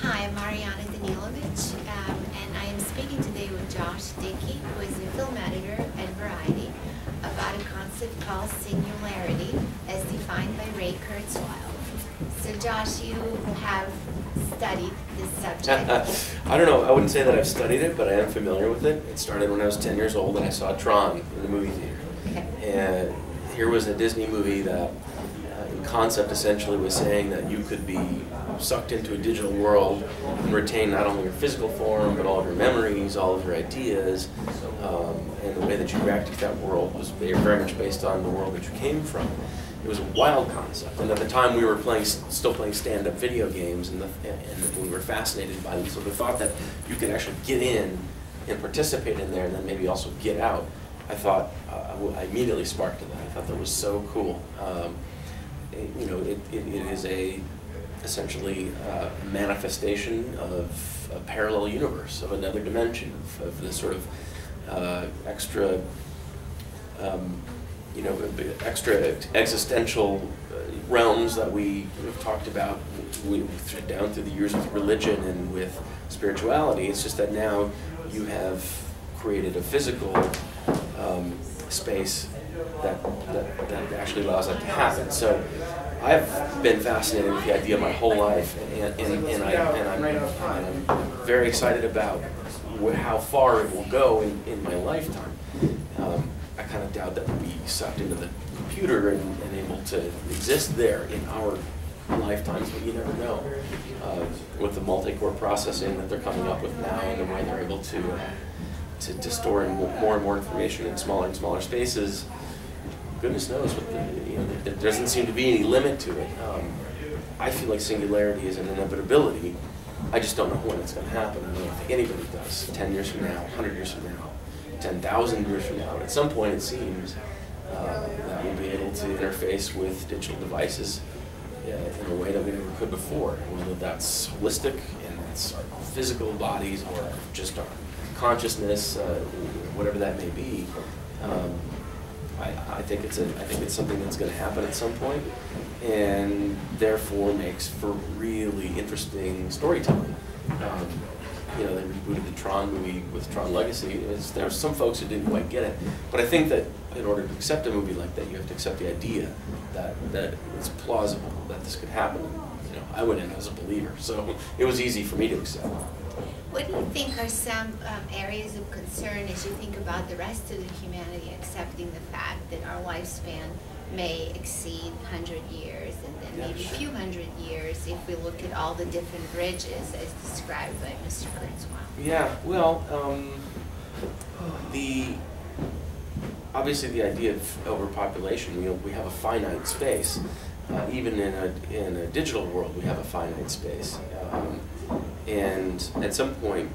Hi, I'm Mariana Danilovich, and I am speaking today with Josh Dickey, who is a film editor at Variety, about a concept called Singularity, as defined by Ray Kurzweil. So Josh, you have studied this subject. I don't know, I wouldn't say that I've studied it, but I am familiar with it. It started when I was 10 years old and I saw Tron in the movie theater. Okay. And here was a Disney movie that in concept essentially was saying that you could be sucked into a digital world and retain not only your physical form, but all of your memories, all of your ideas, and the way that you reacted to that world was very much based on the world that you came from. It was a wild concept, and at the time we were still playing stand-up video games, and we were fascinated by them. So the thought that you could actually get in and participate in there, and then maybe also get out, I thought I immediately sparked to that. I thought that was so cool. You know, it is essentially a manifestation of a parallel universe, of another dimension, of this sort of extra. You know, extra existential realms that we have talked about down through the years with religion and with spirituality. It's just that now you have created a physical space that actually allows that to happen. So I've been fascinated with the idea my whole life, and I'm very excited about how far it will go in my lifetime. I kind of doubt that we'll be sucked into the computer and able to exist there in our lifetimes, but you never know. With the multi-core processing that they're coming up with now and the way they're able to store more and more information in smaller and smaller spaces, goodness knows what there doesn't seem to be any limit to it. I feel like singularity is an inevitability. I just don't know when it's going to happen. I don't think anybody does. 10 years from now, 100 years from now, 10,000 years from now. At some point, it seems that we'll be able to interface with digital devices in a way that we never could before. Whether that's holistic and that's our physical bodies or just our consciousness, whatever that may be. I think it's something that's going to happen at some point, and therefore makes for really interesting storytelling. You know, they rebooted the Tron movie with Tron Legacy. There are some folks who didn't quite get it, but I think that in order to accept a movie like that, you have to accept the idea that it's plausible that this could happen. You know, I went in as a believer, so it was easy for me to accept. What do you think are some areas of concern as you think about the rest of the humanity accepting the fact that our lifespan may exceed 100 years and then maybe a few hundred years if we look at all the different bridges as described by Mr. Kurzweil? Yeah, well, obviously the idea of overpopulation, we have a finite space. Even in a digital world, we have a finite space. And at some point,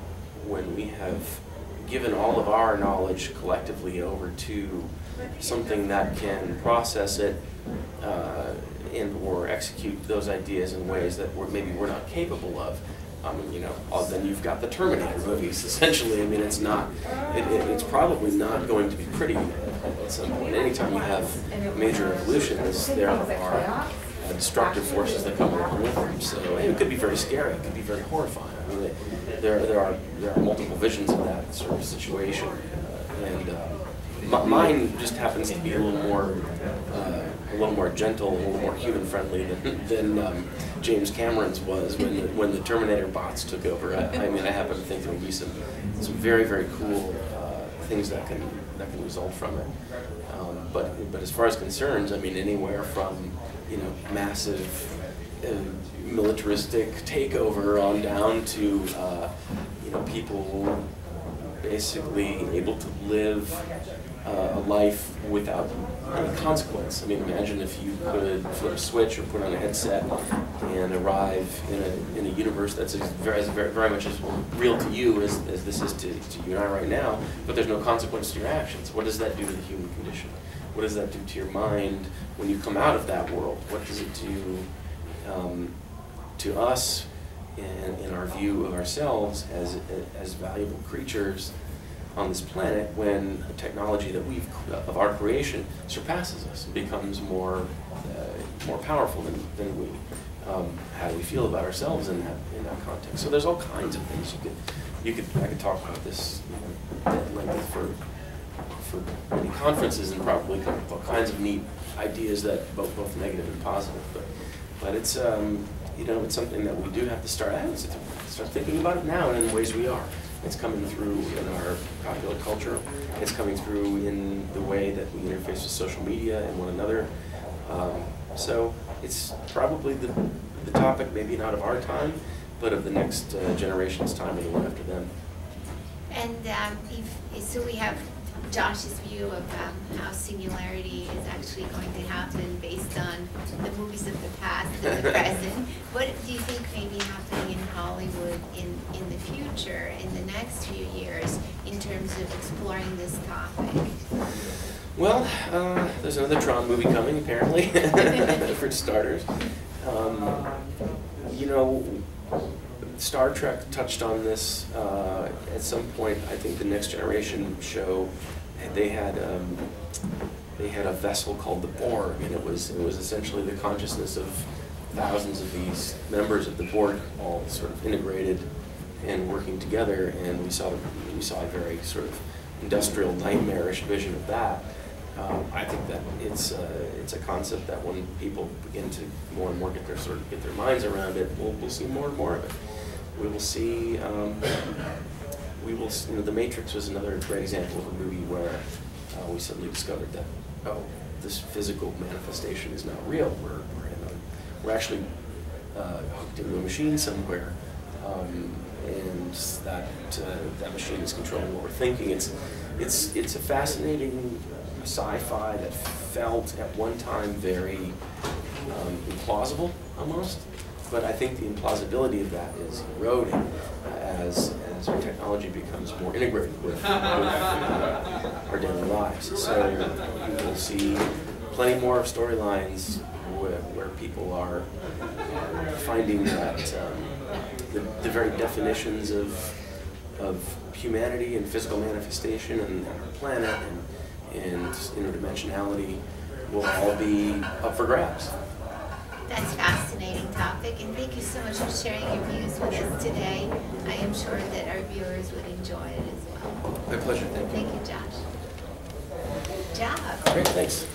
when we have given all of our knowledge collectively over to something that can process it and or execute those ideas in ways that maybe we're not capable of, you know, then you've got the Terminator movies. Essentially, I mean, it's probably not going to be pretty at some point. Anytime you have major evolutions, there are destructive forces that come along with them. So it could be very scary. It could be very horrifying. I mean, there are multiple visions of that sort of situation, and mine just happens to be a little more gentle, a little more human friendly than James Cameron's was when the Terminator bots took over. I mean, I happen to think there will be some very cool things that can result from it. But as far as concerns, I mean, anywhere from massive militaristic takeover on down to people basically able to live a life without any consequence. I mean, imagine if you could flip a switch or put on a headset and arrive in a universe that's very much as real to you as this is to you and I right now, but there's no consequence to your actions. What does that do to the human condition? What does that do to your mind when you come out of that world? What does it do to us in our view of ourselves as valuable creatures on this planet when the technology of our creation surpasses us and becomes more powerful than we? how do we feel about ourselves in that context? So there's all kinds of things I could talk about this at length for many conferences and probably come up with all kinds of neat ideas that both negative and positive. But it's it's something that we do have to start thinking about it now, and in ways we are. It's coming through in our popular culture. It's coming through in the way that we interface with social media and one another. So it's probably the topic, maybe not of our time, but of the next generation's time and the one after them. And so we have Josh's view of how Singularity is actually going to happen based on the movies of the past and the present. What do you think may be happening in Hollywood in the future, in the next few years, in terms of exploring this topic? Well, there's another Tron movie coming, apparently, for starters. Star Trek touched on this at some point. I think the Next Generation show, they had a vessel called the Borg, and it was essentially the consciousness of thousands of these members of the Borg all sort of integrated and working together, and we saw a very sort of industrial nightmarish vision of that. I think that it's a concept that when people begin to more and more get their minds around it, we'll see more and more of it. We will see. The Matrix was another great example of a movie where we suddenly discovered that this physical manifestation is not real. We're actually hooked into a machine somewhere, and that machine is controlling what we're thinking. It's a fascinating sci-fi that felt at one time very implausible almost, but I think the implausibility of that is eroding as our technology becomes more integrated with our daily lives. So you will see plenty more of storylines where people are finding that the very definitions of humanity and physical manifestation and our planet and interdimensionality will all be up for grabs. That's a fascinating topic, and thank you so much for sharing your views with us today. I am sure that our viewers would enjoy it as well. My pleasure, thank you. Thank you, Josh. Good job. Great, thanks.